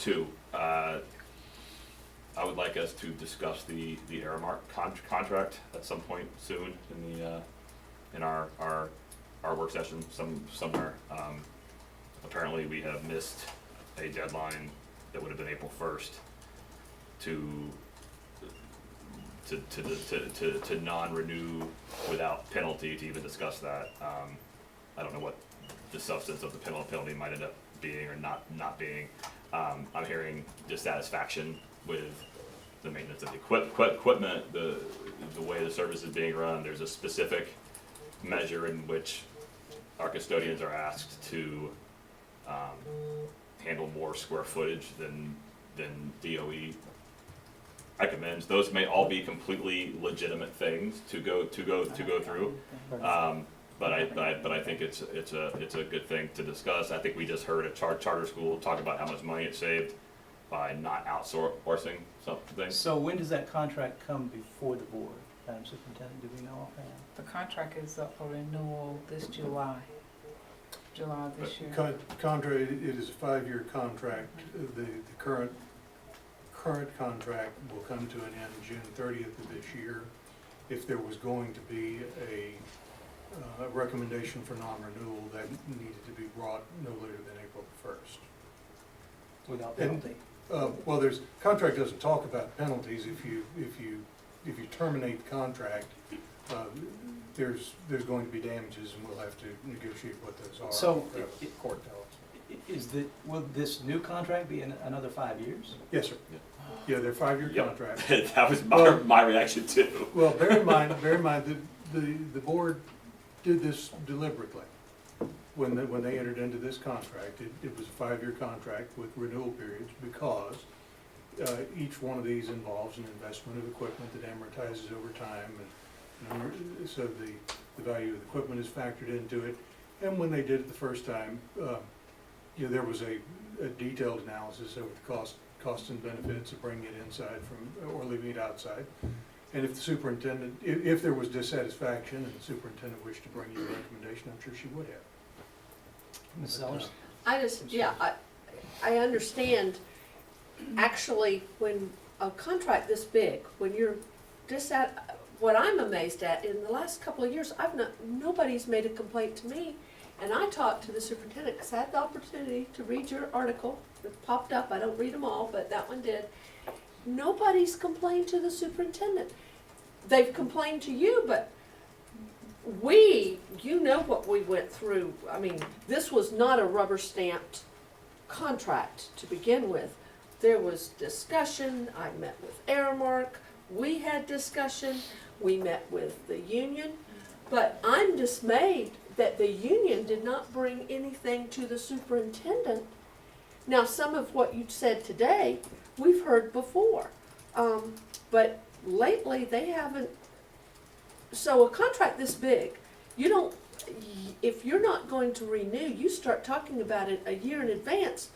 Two, I would like us to discuss the Aramark contract at some point soon in our work session somewhere. Apparently we have missed a deadline that would have been April 1st to non-renew without penalty to even discuss that. I don't know what the substance of the penalty might end up being or not being. I'm hearing dissatisfaction with the maintenance of the equipment, the way the service is being run. There's a specific measure in which our custodians are asked to handle more square footage than DOE recommends. Those may all be completely legitimate things to go through. But I think it's a good thing to discuss. I think we just heard a charter school talk about how much money it saved by not outsourcing something. So when does that contract come before the board, Madam Superintendent? Do we know offhand? The contract is up for renewal this July of this year. Contract, it is a 5-year contract. The current contract will come to an end June 30th of this year. If there was going to be a recommendation for non-renewal, that needed to be brought no later than April 1st. Without penalty? Well, contract doesn't talk about penalties. If you terminate the contract, there's going to be damages, and we'll have to negotiate what those are. So, Court tells us. will this new contract be another 5 years? Yes, sir. Yeah, they're 5-year Yep. contracts. That was my reaction too. Well, bear in mind the board did this deliberately. When they entered into this contract, it was a 5-year contract with renewal periods because each one of these involves an investment of equipment that amortizes over time, and so the value of the equipment is factored into it. And when they did it the first time, there was a detailed analysis of the cost and benefits of bringing it inside or leaving it outside. And if the superintendent, if there was dissatisfaction and the superintendent wished to bring you a recommendation, I'm sure she would have. Ms. Sellers? I understand. Actually, when a contract this big, when you're what I'm amazed at, in the last couple of years, nobody's made a complaint to me. And I talked to the superintendent because I had the opportunity to read your article. It popped up. I don't read them all, but that one did. Nobody's complained to the superintendent. They've complained to you, but you know what we went through. I mean, this was not a rubber stamped contract to begin with. There was discussion. I met with Aramark. We had discussion. We met with the union. But I'm dismayed that the union did not bring anything to the superintendent. Now, some of what you said today, we've heard before. But lately they haven't. So a contract this big, if you're not going to renew, you start talking about it a year in advance,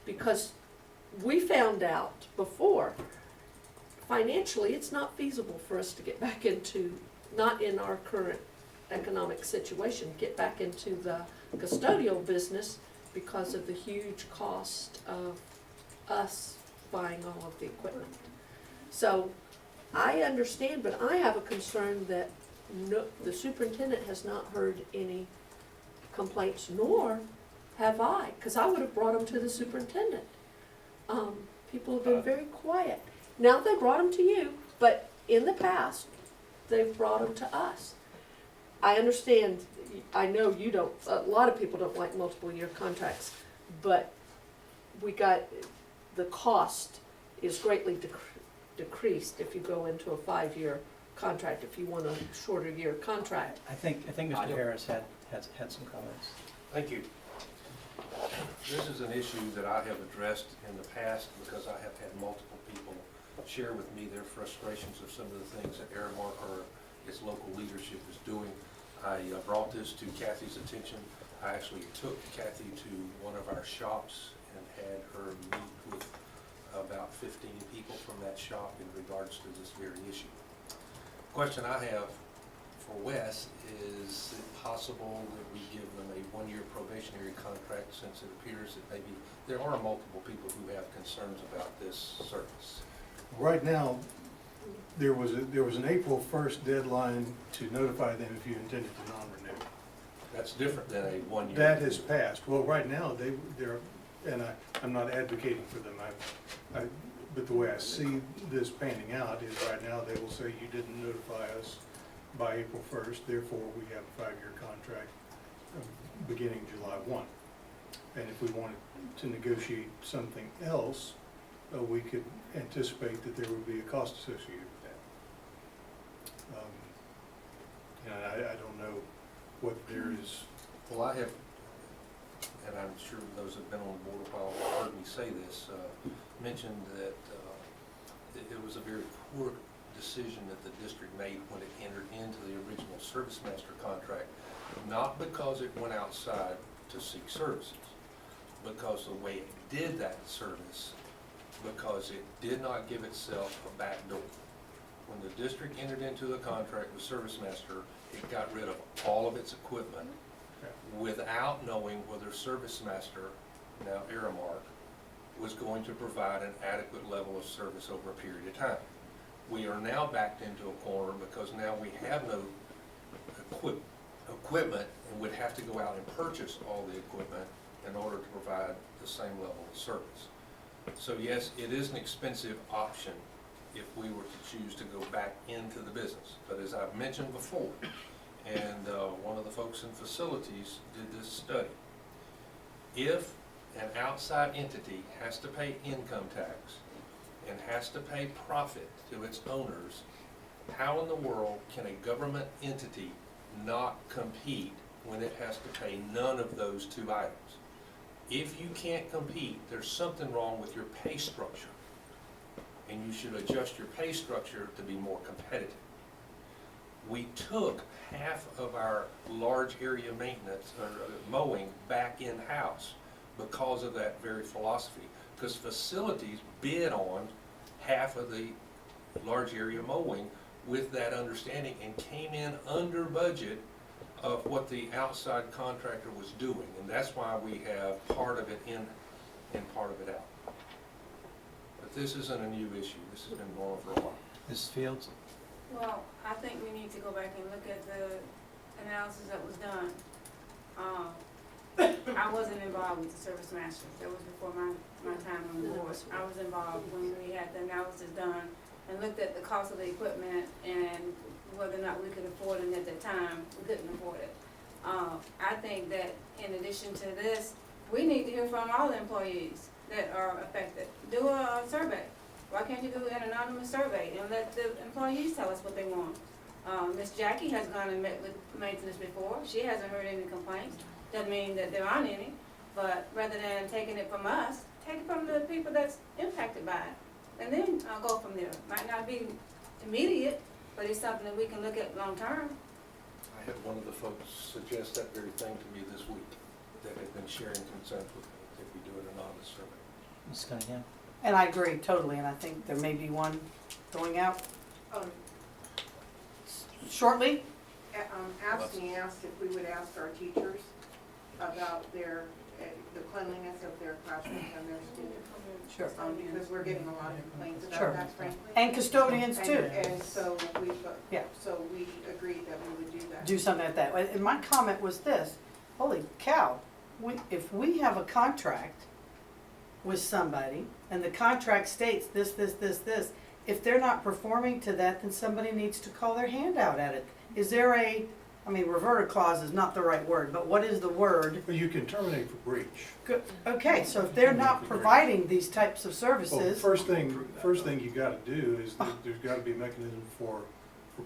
because we found out before, financially, it's not feasible for us to get back into, not in our current economic situation, get back into the custodial business because of the huge cost of us buying all of the equipment. So I understand, but I have a concern that the superintendent has not heard any complaints, nor have I, because I would have brought them to the superintendent. People have been very quiet. Now they brought them to you, but in the past, they've brought them to us. I understand, I know you don't, a lot of people don't like multiple year contracts, but the cost is greatly decreased if you go into a 5-year contract, if you want a shorter year contract. I think Mr. Harris had some comments. Thank you. This is an issue that I have addressed in the past because I have had multiple people share with me their frustrations of some of the things that Aramark or its local leadership is doing. I brought this to Kathy's attention. I actually took Kathy to one of our shops and had her meet with about 15 people from that shop in regards to this very issue. The question I have for Wes, is it possible that we give them a one-year probationary contract, since it appears that maybe there are multiple people who have concerns about this service? Right now, there was an April 1st deadline to notify them if you intended to non-renew. That's different than a one-year. That has passed. Well, right now, they're, and I'm not advocating for them, but the way I see this panning out is right now, they will say you didn't notify us by April 1st, therefore we have a 5-year contract beginning July 1. And if we wanted to negotiate something else, we could anticipate that there would be a cost associated with that. And I don't know what there is. Well, I have, and I'm sure those who've been on the board a while have heard me say this, mentioned that it was a very poor decision that the district made when it entered into the original service master contract, not because it went outside to seek services, because the way it did that service, because it did not give itself a back door. When the district entered into the contract with Service Master, it got rid of all of its equipment without knowing whether Service Master, now Aramark, was going to provide an adequate level of service over a period of time. We are now backed into a corner because now we have no equipment and would have to go out and purchase all the equipment in order to provide the same level of service. So yes, it is an expensive option if we were to choose to go back into the business. But as I've mentioned before, and one of the folks in facilities did this study, if an outside entity has to pay income tax and has to pay profit to its owners, how in the world can a government entity not compete when it has to pay none of those two items? If you can't compete, there's something wrong with your pay structure, and you should adjust your pay structure to be more competitive. We took half of our large area maintenance or mowing back in-house because of that very philosophy, because facilities bid on half of the large area mowing with that understanding and came in under budget of what the outside contractor was doing. And that's why we have part of it in and part of it out. But this isn't a new issue. This has been going on for a while. Mrs. Fields? Well, I think we need to go back and look at the analysis that was done. I wasn't involved with the service masters. That was before my time on the board. I was involved when we had the analysis done and looked at the cost of the equipment and whether or not we could afford it at that time. We couldn't afford it. I think that in addition to this, we need to hear from all the employees that are affected. Do a survey. Why can't you do an anonymous survey and let the employees tell us what they want? Miss Jackie has gone and met with maintenance before. She hasn't heard any complaints. Doesn't mean that there aren't any, but rather than taking it from us, take it from the people that's impacted by it. And then go from there. Might not be immediate, but it's something that we can look at long term. I had one of the folks suggest that very thing to me this week, that had been sharing concerns with me, that we do an anonymous survey. Ms. Cunningham? And I agree totally, and I think there may be one going out shortly. Absty asked if we would ask our teachers about their, the cleanliness of their classrooms and their students. Sure. Because we're getting a lot of complaints Sure. about that, frankly. And custodians too. And so we, Yeah. so we agreed that we would do that. Do something like that. And my comment was this, holy cow, if we have a contract with somebody and the contract states this, if they're not performing to that, then somebody needs to call their hand out at it. Is there reverter clause is not the right word, but what is the word? But you can terminate for breach. Okay, so if they're not providing these types of Well, services, first thing you gotta do is that there's gotta be a mechanism for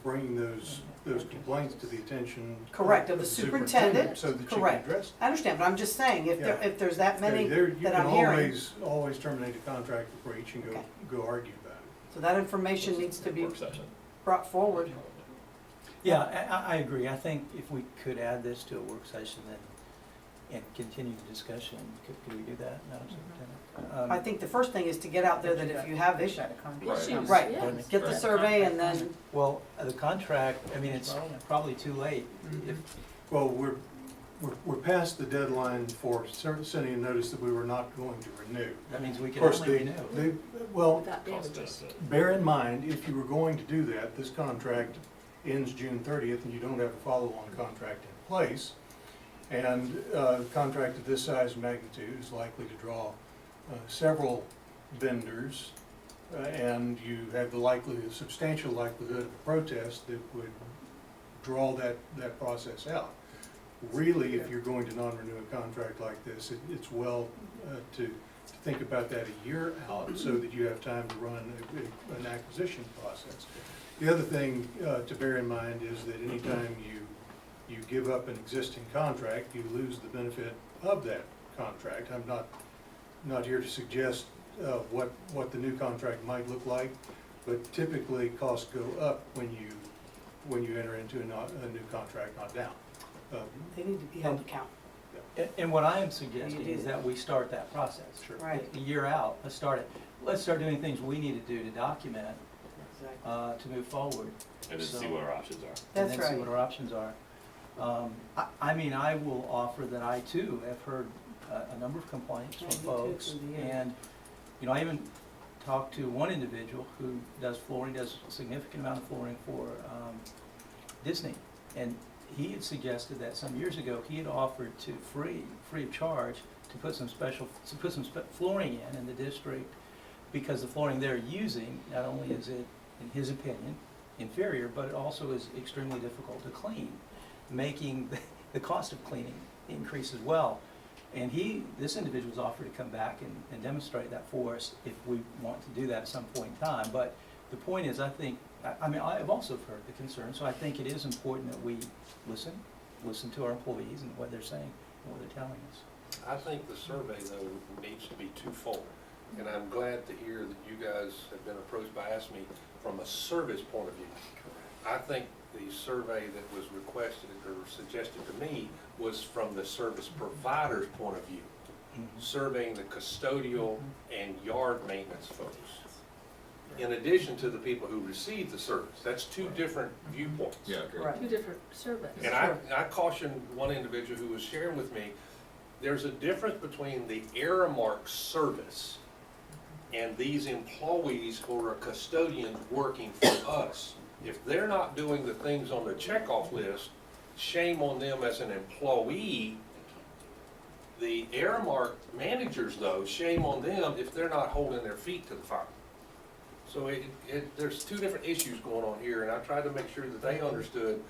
bringing those complaints to the attention. correct, of the superintendent, So that you can correct. address them. I understand, but I'm just saying, if there's that many You that can I'm hearing, always terminate a contract for breach and Okay. go argue about it. so that information needs to be Work session. brought forward. Yeah, I agree. I think if we could add this to a work session, then and continue the discussion. Could we do that, Madam Superintendent? I think the first thing is to get out there that if you have issues, Issues, right, yes. get the survey and then, Well, the contract, I mean, it's probably too late. If, Well, we're past the deadline for sending a notice that we were not going to renew. that means we Of can course, only they, renew. well, Without Cost damages. benefit. bear in mind, if you were going to do that, this contract ends June 30th and you don't have a follow-on contract in place. And a contract of this size and magnitude is likely to draw several vendors, and you have the likelihood, substantial likelihood of a protest that would draw that process out. Really, if you're going to non-renew a contract like this, it's well to think about that a year out so that you have time to run an acquisition process. The other thing to bear in mind is that anytime you give up an existing contract, you lose the benefit of that contract. I'm not here to suggest what the new contract might look like, but typically costs go up when you enter into a new contract, not down. they need to be held accountable. And what I am suggesting is that we start that process. Sure. Right. A year out, let's start it. Let's start doing things we need to do to document, Exactly. to move forward. And then see what our options are. And That's then see right. what our options are. I mean, I will offer that I too have heard a number of complaints Yeah, from me too, folks. through the years. And, you know, I even talked to one individual who does flooring, does a significant amount of flooring for Disney. And he had suggested that some years ago, he had offered to free of charge, to put some flooring in the district, because the flooring they're using, not only is it, in his opinion, inferior, but it also is extremely difficult to clean, making the cost of cleaning increase as well. And this individual's offered to come back and demonstrate that for us if we want to do that at some point in time. But the point is, I think, I mean, I have also heard the concern, so I think it is important that we listen to our employees and what they're saying and what they're telling us. I think the survey, though, needs to be twofold. And I'm glad to hear that you guys have been approached by ASME from a service point of view. I think the survey that was requested or suggested to me was from the service provider's point of view, surveying the custodial and yard maintenance folks, in addition to the people who receive the service. That's two different viewpoints. Yeah, I agree. Right. Two different surveys. And I cautioned one individual who was sharing with me, there's a difference between the Aramark service and these employees who are custodians working for us. If they're not doing the things on the checkoff list, shame on them as an employee. The Aramark managers, though, shame on them if they're not holding their feet to the fire. So there's two different issues going on here, and I tried to make sure that they understood.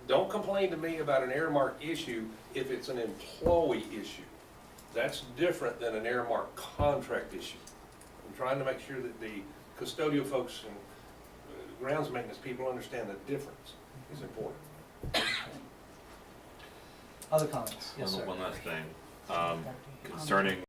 Don't complain to me about an Aramark issue if it's an employee issue. That's different than an Aramark contract issue. I'm trying to make sure that the custodial folks and grounds maintenance people understand the difference is important. Other comments? Yes, sir. One last thing, concerning